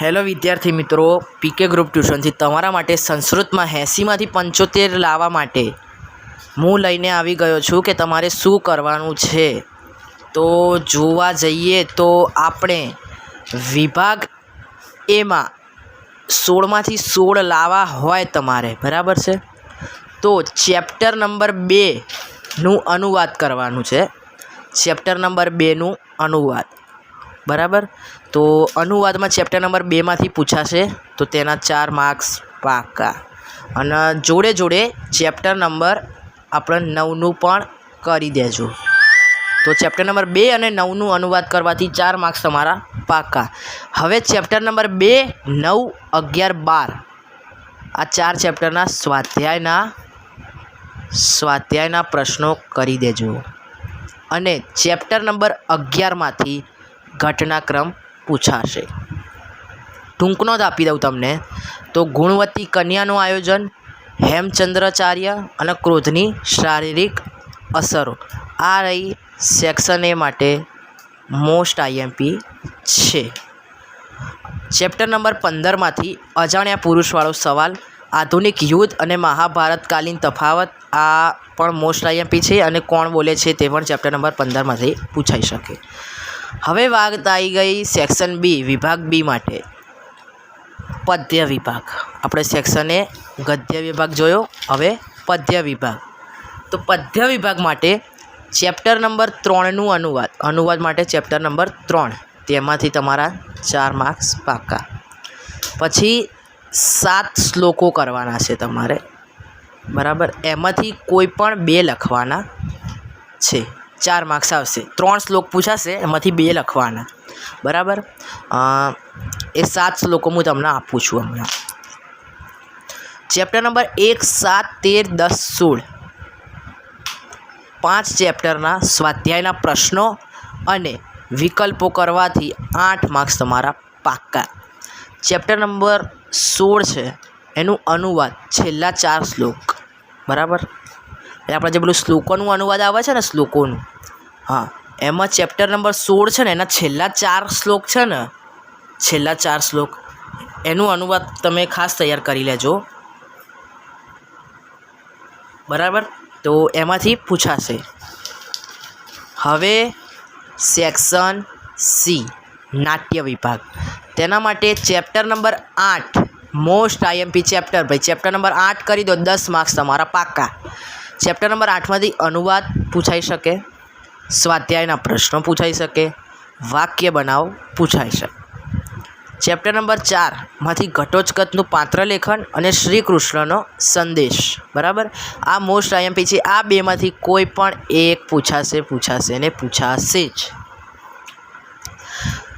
Hello વિદ્યાર્થી મિત્રો, PK group ટ્યુશનથી તમારા માટે સંસ્કૃતમાં 80માંથી 75 લાવવા માટે હું લઈને આવી ગયો છું કે તમારે શું કરવાનું છે. તો જોવા જઈએ તો આપણે વિભાગ એમાં 16માંથી 16 લાવવા હોય તમારે, બરાબર છે. તો ચેપ્ટર નંબર 2નું અનુવાદ કરવાનું છે. ચેપ્ટર નંબર 2નું અનુવાદ, બરાબર. તો અનુવાદમાં ચેપ્ટર નંબર 2માંથી પૂછાશે, તો તેના 4 માર્ક્સ પાકા. અને જોડે જોડે ચેપ્ટર નંબર આપણે 9નું પણ કરી દેજો. તો ચેપ્ટર નંબર 2 અને 9નું અનુવાદ કરવાથી 4 માર્ક્સ તમારા પાકા. હવે ચેપ્ટર નંબર 2, 9, 11, 12 આ 4 ચેપ્ટરના સ્વાધ્યાયના પ્રશ્નો કરી દેજો. અને ચેપ્ટર નંબર 11માંથી ઘટનાક્રમ પૂછાશે. ટૂંક નોંધ આપી દઉં તમને તો ગુણવતી કન્યાનું આયોજન, હેમચંદ્રાચાર્ય અને ક્રોધની શારીરિક અસરો, આ રહી સેક્શન એ માટે મોસ્ટ આઈએમપી છે. ચેપ્ટર નંબર 15માંથી અજાણ્યા પુરુષવાળો સવાલ, આધુનિક યુદ્ધ અને મહાભારતકાલીન તફાવત, આ પણ મોસ્ટ આઈએમપી છે. અને કોણ બોલે છે તે પણ ચેપ્ટર નંબર 15માંથી પૂછાઈ શકે. હવે વાત આવી ગઈ સેક્શન બી, વિભાગ બી માટે પદ્ય વિભાગ. આપણે સેક્શન એ ગદ્ય વિભાગ જોયો, હવે પદ્ય વિભાગ. તો પદ્ય વિભાગ માટે ચેપ્ટર નંબર 3નું અનુવાદ માટે ચેપ્ટર નંબર 3, તેમાંથી તમારા 4 માર્ક્સ પાકા. પછી 7 શ્લોકો કરવાના છે તમારે, બરાબર. એમાંથી કોઈ પણ 2 લખવાના છે, 4 માર્ક્સ આવશે. 3 શ્લોક પૂછાશે, એમાંથી 2 લખવાના, બરાબર. એ 7 શ્લોકો હું તમને આપું છું હમણાં. ચેપ્ટર નંબર 1, 7, 13, 10, 16 5 ચેપ્ટરના સ્વાધ્યાયના પ્રશ્નો અને વિકલ્પો કરવાથી 8 માર્ક્સ તમારા પાક્કા. ચેપ્ટર નંબર 16 છે, એનું અનુવાદ છેલ્લા 4 શ્લોક, બરાબર. એટલે આપણે જે પેલું શ્લોકોનું અનુવાદ આવે છે ને, શ્લોકોનું, હા, એમાં ચેપ્ટર નંબર 16 છે ને, એના છેલ્લા 4 શ્લોક છે ને, છેલ્લા 4 શ્લોક એનું અનુવાદ તમે ખાસ તૈયાર કરી લેજો, બરાબર. તો એમાંથી પૂછાશે. હવે સેક્શન સી, નાટ્ય વિભાગ. તેના માટે chapter number 8 most IMP chapter, ભાઈ ચેપ્ટર નંબર 8 કરી દો, 10 માર્ક્સ તમારા પાક્કા. ચેપ્ટર નંબર 8માંથી અનુવાદ પૂછાઈ શકે, સ્વાધ્યાયના પ્રશ્નો પૂછાઈ શકે, વાક્ય બનાવ પૂછાઈ શકે. ચેપ્ટર નંબર 4માંથી ઘટોત્કચનું પાત્ર લેખન અને શ્રી કૃષ્ણનો સંદેશ, બરાબર. આ મોસ્ટ આઈએમપી છે. આ 2માંથી કોઈ પણ એક પૂછાશે અને પૂછાશે જ.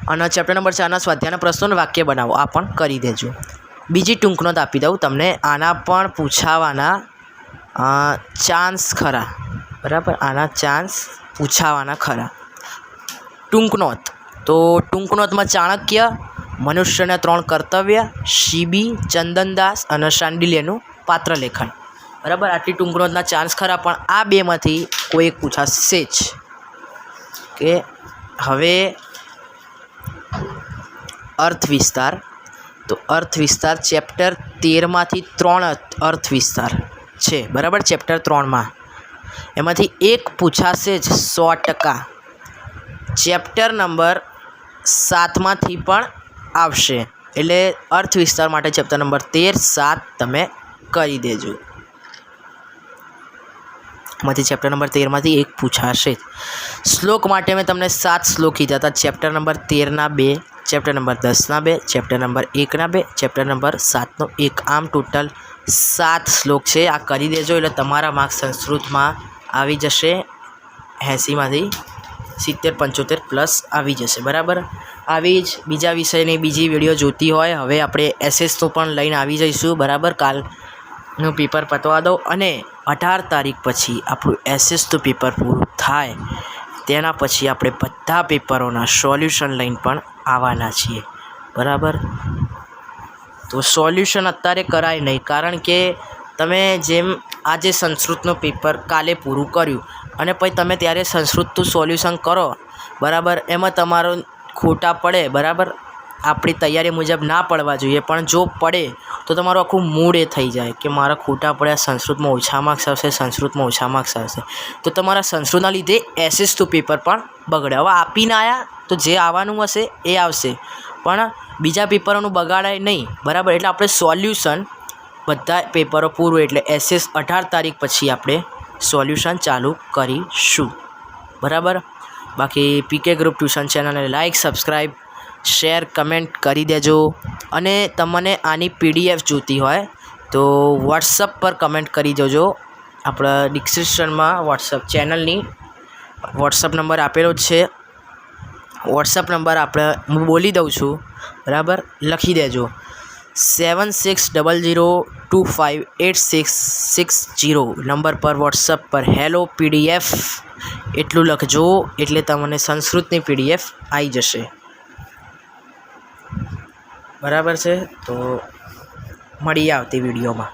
અને ચેપ્ટર નંબર 4ના સ્વાધ્યાયના પ્રશ્નો વાક્ય બનાવો, આ પણ કરી દેજો. બીજી ટૂંક નોંધ આપી દઉં તમને, આના પણ પૂછાવાના ચાન્સ ખરા, બરાબર. આના ચાન્સ પૂછાવાના ખરા. ટૂંક નોંધ, તો ટૂંક નોંધમાં ચાણક્ય, મનુષ્યના 3 કર્તવ્ય, શિબી, ચંદનદાસ અને શાંડિલ્યનું પાત્ર લેખન, બરાબર. આટલી ટૂંક નોંધના ચાન્સ ખરા, પણ આ 2માંથી કોઈ એક પૂછાશે જ. કે હવે અર્થ વિસ્તાર. તો અર્થ વિસ્તાર ચેપ્ટર 13માંથી 3 અર્થ વિસ્તાર છે, બરાબર. ચેપ્ટર 3માં એમાંથી એક પૂછાશે જ 100%. ચેપ્ટર નંબર 7માંથી પણ આવશે, એટલે અર્થ વિસ્તાર માટે ચેપ્ટર નંબર 13, 7 તમે કરી દેજો. એમાંથી ચેપ્ટર નંબર 13માંથી એક પૂછાશે. શ્લોક માટે મેં તમને 7 શ્લોક કીધા હતા. ચેપ્ટર નંબર 13ના 2, ચેપ્ટર નંબર 10ના 2, ચેપ્ટર નંબર 1ના 2, ચેપ્ટર નંબર 7નો 1, આમ ટોટલ 7 શ્લોક છે. આ કરી દેજો એટલે તમારા માર્ક્સ સંસ્કૃતમાં આવી જશે 80માંથી 70-75 પ્લસ આવી જશે, બરાબર. આવી જ બીજા વિષયની બીજી વિડીયો જોતી હોય, હવે આપણે એસએસનું પણ લઈને આવી જઈશું, બરાબર. કાલનું પેપર પતવા દો અને 18 તારીખ પછી આપણું એસએસનું પેપર પૂરું થાય, તેના પછી આપણે બધા પેપરોના સોલ્યુશન લઈને પણ આવવાના છીએ, બરાબર. તો સોલ્યુશન અત્યારે કરાય નહીં, કારણ કે તમે જેમ આજે સંસ્કૃતનું પેપર કાલે પૂરું કર્યું અને પછી તમે ત્યારે સંસ્કૃતનું સોલ્યુશન કરો, બરાબર, એમાં તમારો ખોટા પડે, બરાબર. આપણી તૈયારી મુજબ ના પડવા જોઈએ, પણ જો પડે તો તમારું આખું મૂડ એ થઈ જાય કે મારા ખોટા પડ્યા, સંસ્કૃતમાં ઓછા માર્ક્સ આવશે, સંસ્કૃતમાં ઓછા માર્ક્સ આવશે. તો તમારા સંસ્કૃતના લીધે SS2 પેપર પણ બગડે. હવે આપીને આવ્યા તો જે આવવાનું હશે એ આવશે, પણ બીજા પેપરોનું બગાડાય નહીં, બરાબર. એટલે આપણે સોલ્યુશન બધા પેપરો પૂરું એટલે SS 18 તારીખ પછી આપણે સોલ્યુશન ચાલુ કરીશું, બરાબર. બાકી પીકે ગ્રુપ ટ્યુશન ચેનલને લાઇક, સબસ્ક્રાઈબ, શેર, કમેન્ટ કરી દેજો. અને તમને આની PDF જોઈતી હોય તો વોટ્સઅપ પર કમેન્ટ કરી દેજો. આપણા ડિસ્ક્રિપ્શનમાં વોટ્સઅપ ચેનલની વોટ્સઅપ નંબર આપેલો જ છે. વોટ્સઅપ નંબર હું બોલી દઉં છું, બરાબર, લખી દેજો. 7600258660 નંબર પર વોટ્સઅપ પર હેલો PDF એટલું લખજો, એટલે તમને સંસ્કૃતની PDF આવી જશે, બરાબર છે. તો મળીએ આવતી વિડીયોમાં.